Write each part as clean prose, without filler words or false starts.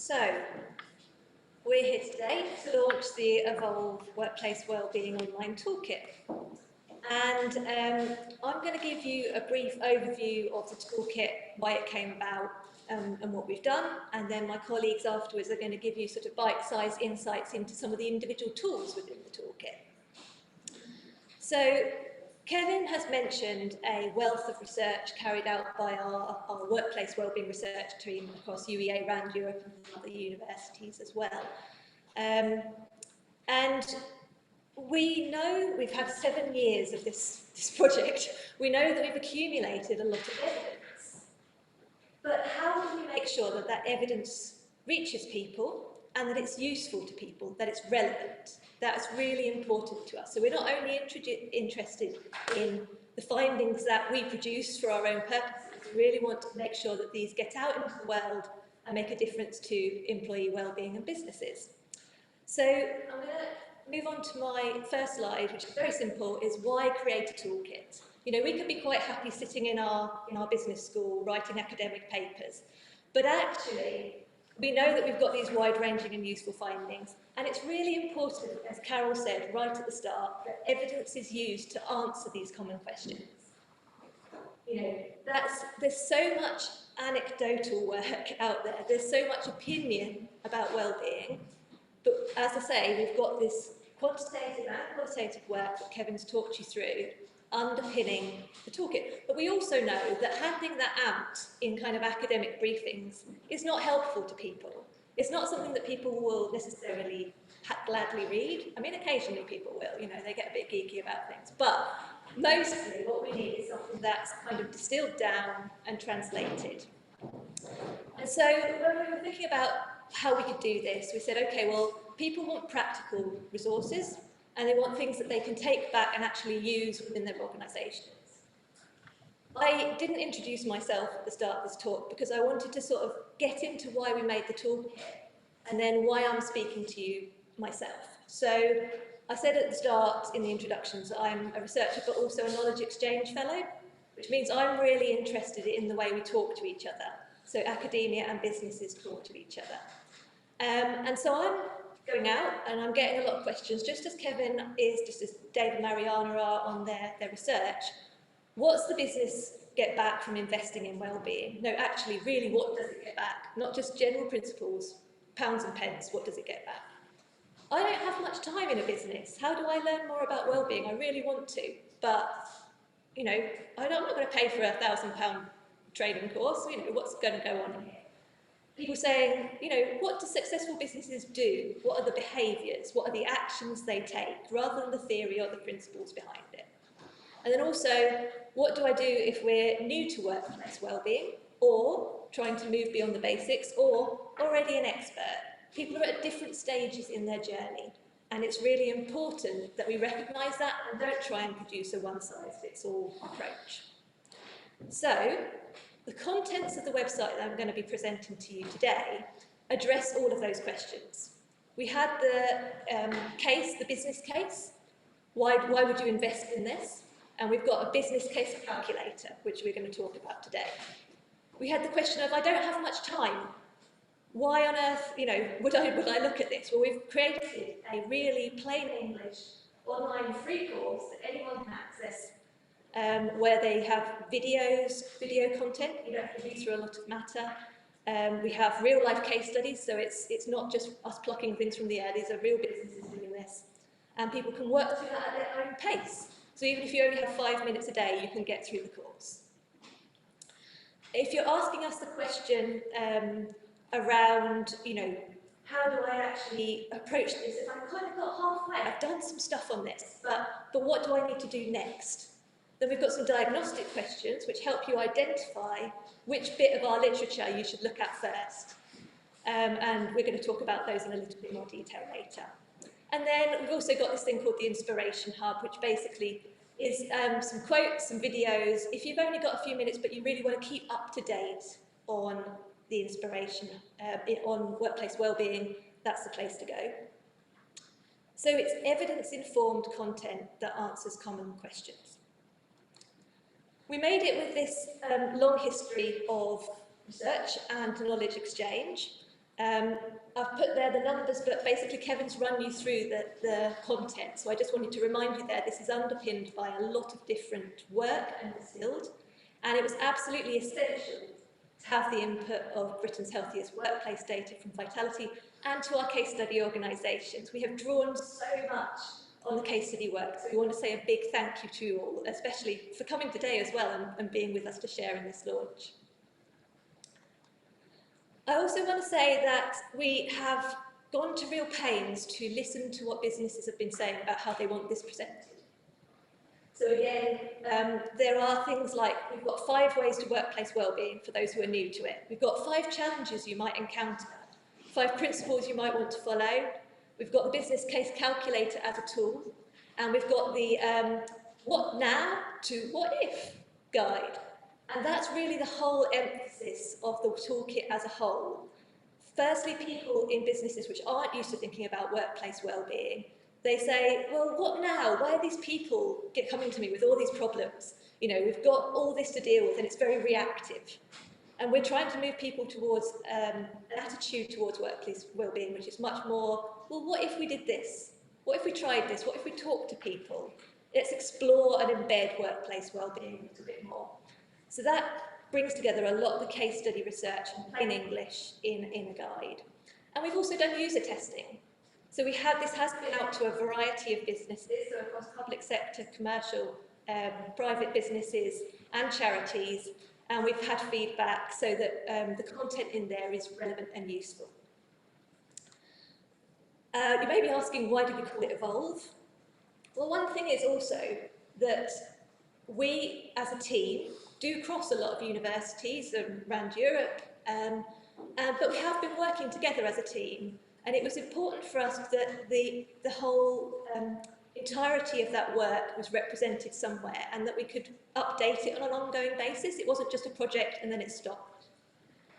So, we're here today to launch the Evolve Workplace Wellbeing Online Toolkit. And I'm going to give you a brief overview of the toolkit, why it came about and what we've done, and then my colleagues afterwards are going to give you sort of bite-sized insights into some of the individual tools within the toolkit. So, Kevin has mentioned a wealth of research carried out by our workplace wellbeing research team across UEA, around Europe and other universities as well. And we know we've had 7 years of this project. We know that we've accumulated a lot of evidence. But how can we make sure that that evidence reaches people and that it's useful to people, that it's relevant? That's really important to us. So we're not only interested in the findings that we produce for our own purposes, we really want to make sure that these get out into the world and make a difference to employee wellbeing and businesses. So I'm going to move on to my first slide, which is very simple, is why create a toolkit? You know, we could be quite happy sitting in our business school writing academic papers, but actually we know that we've got these wide-ranging and useful findings, and it's really important, as Carol said right at the start, that evidence is used to answer these common questions. You know, there's so much anecdotal work out there, there's so much opinion about well-being, but as I say, we've got this quantitative and qualitative work that Kevin's talked you through underpinning the toolkit. But we also know that handing that out in kind of academic briefings is not helpful to people. It's not something that people will necessarily gladly read. I mean, occasionally people will, you know, they get a bit geeky about things. But mostly what we need is something that's kind of distilled down and translated. And so when we were thinking about how we could do this, we said, okay, well, people want practical resources, and they want things that they can take back and actually use within their organisations. I didn't introduce myself at the start of this talk because I wanted to sort of get into why we made the toolkit and then why I'm speaking to you myself. So I said at the start in the introductions that I'm a researcher but also a knowledge exchange fellow, which means I'm really interested in the way we talk to each other. So academia and businesses talk to each other. And so I'm going out and I'm getting a lot of questions, just as Kevin is, just as Dave and Mariana are on their research. What's the business get back from investing in wellbeing? No, actually, really, what does it get back? Not just general principles, pounds and pence, what does it get back? I don't have much time in a business. How do I learn more about wellbeing? I really want to, but, you know, I'm not going to pay for a £1,000 training course. You know, what's going to go on here? People saying, you know, what do successful businesses do? What are the behaviours? What are the actions they take, rather than the theory or the principles behind it? And then also, what do I do if we're new to workplace wellbeing, or trying to move beyond the basics, or already an expert? People are at different stages in their journey, and it's really important that we recognise that and don't try and produce a one-size-fits-all approach. So, the contents of the website that I'm going to be presenting to you today address all of those questions. We had the case, the business case. Why would you invest in this? And we've got a business case calculator, which we're going to talk about today. We had the question of, I don't have much time. Why on earth, you know, would I look at this? Well, we've created a really plain English online free course that anyone can access, where they have video content. You don't have to read through a lot of matter. We have real-life case studies, so it's not just us plucking things from the air. These are real businesses doing this. And people can work through that at their own pace. So even if you only have 5 minutes a day, you can get through the course. If you're asking us the question around, you know, how do I actually approach this? If I've kind of got halfway, I've done some stuff on this, but what do I need to do next? Then we've got some diagnostic questions which help you identify which bit of our literature you should look at first. And we're going to talk about those in a little bit more detail later. And then we've also got this thing called the Inspiration Hub, which basically is some quotes, some videos. If you've only got a few minutes but you really want to keep up to date on the inspiration, on workplace wellbeing, that's the place to go. So it's evidence-informed content that answers common questions. We made it with this long history of research and knowledge exchange. I've put there the numbers, but basically Kevin's run you through the content. So I just wanted to remind you there, this is underpinned by a lot of different work and field, and it was absolutely essential to have the input of Britain's Healthiest Workplace data from Vitality and to our case study organisations. We have drawn so much on the case study work, so we want to say a big thank you to you all, especially for coming today as well and being with us to share in this launch. I also want to say that we have gone to real pains to listen to what businesses have been saying about how they want this presented. So again, there are things like, we've got 5 ways to workplace wellbeing for those who are new to it. We've got 5 challenges you might encounter, 5 principles you might want to follow. We've got the business case calculator as a tool, and we've got the what now to what if guide. And that's really the whole emphasis of the toolkit as a whole. Firstly, people in businesses which aren't used to thinking about workplace wellbeing, they say, well, what now? Why are these people coming to me with all these problems? You know, we've got all this to deal with and it's very reactive. And we're trying to move people towards an attitude towards workplace wellbeing, which is much more, well, what if we did this? What if we tried this? What if we talked to people? Let's explore and embed workplace wellbeing a little bit more. So that brings together a lot of the case study research in plain English in a guide. And we've also done user testing. So this has been out to a variety of businesses, so across public sector, commercial, private businesses and charities, and we've had feedback so that the content in there is relevant and useful. You may be asking, why do we call it Evolve? Well, one thing is also that we, as a team, do cross a lot of universities around Europe, but we have been working together as a team, and it was important for us that the whole entirety of that work was represented somewhere and that we could update it on an ongoing basis. It wasn't just a project and then it stopped.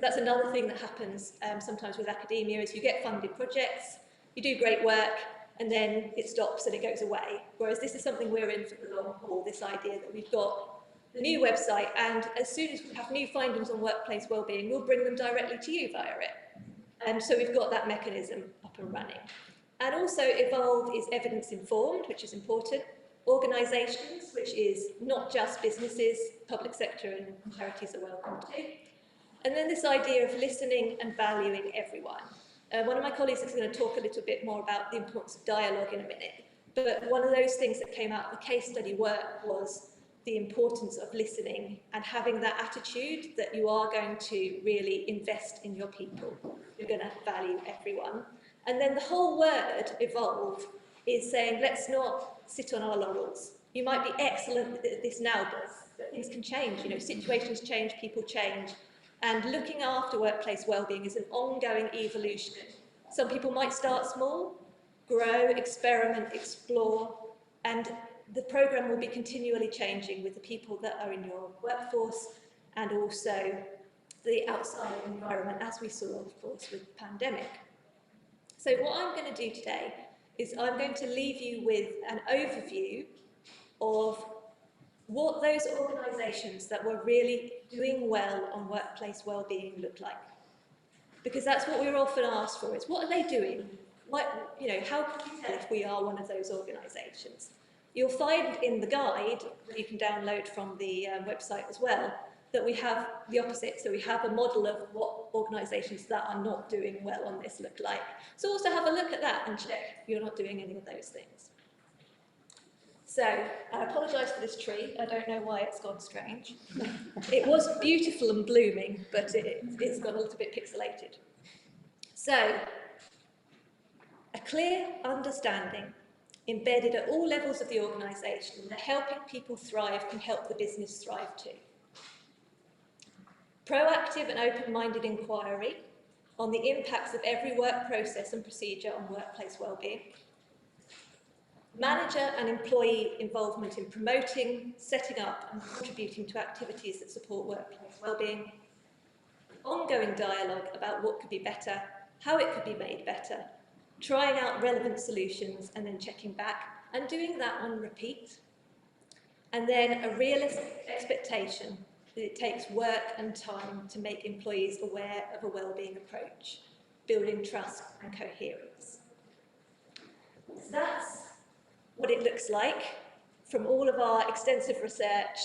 That's another thing that happens sometimes with academia, is you get funded projects, you do great work, and then it stops and it goes away. Whereas this is something we're in for the long haul, this idea that we've got the new website, and as soon as we have new findings on workplace wellbeing, we'll bring them directly to you via it. And so we've got that mechanism up and running. And also Evolve is evidence-informed, which is important. Organisations, which is not just businesses, public sector and charities are welcome to. And then this idea of listening and valuing everyone. One of my colleagues is going to talk a little bit more about the importance of dialogue in a minute. But one of those things that came out of the case study work was the importance of listening and having that attitude that you are going to really invest in your people. You're going to value everyone. And then the whole word, Evolve, is saying, let's not sit on our laurels. You might be excellent at this now, but things can change. You know, situations change, people change. And looking after workplace wellbeing is an ongoing evolution. Some people might start small, grow, experiment, explore, and the programme will be continually changing with the people that are in your workforce and also the outside environment, as we saw, of course, with the pandemic. So what I'm going to do today is I'm going to leave you with an overview of what those organisations that were really doing well on workplace wellbeing look like. Because that's what we're often asked for, is what are they doing? What, you know, how can we tell if we are one of those organisations? You'll find in the guide, that you can download from the website as well, that we have the opposite. So we have a model of what organisations that are not doing well on this look like. So also have a look at that and check you're not doing any of those things. So I apologise for this tree. I don't know why it's gone strange. It was beautiful and blooming, but it's got a little bit pixelated. So a clear understanding embedded at all levels of the organisation that helping people thrive can help the business thrive too. Proactive and open-minded inquiry on the impacts of every work process and procedure on workplace wellbeing. Manager and employee involvement in promoting, setting up and contributing to activities that support workplace wellbeing. Ongoing dialogue about what could be better, how it could be made better, trying out relevant solutions and then checking back and doing that on repeat. And then a realistic expectation that it takes work and time to make employees aware of a wellbeing approach. building trust and coherence. So that's what it looks like from all of our extensive research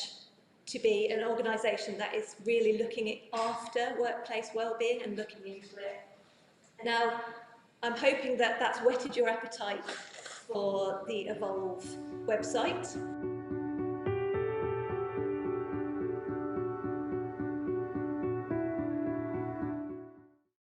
to be an organisation that is really looking after workplace wellbeing and looking into it. Now, I'm hoping that that's whetted your appetite for the Evolve website.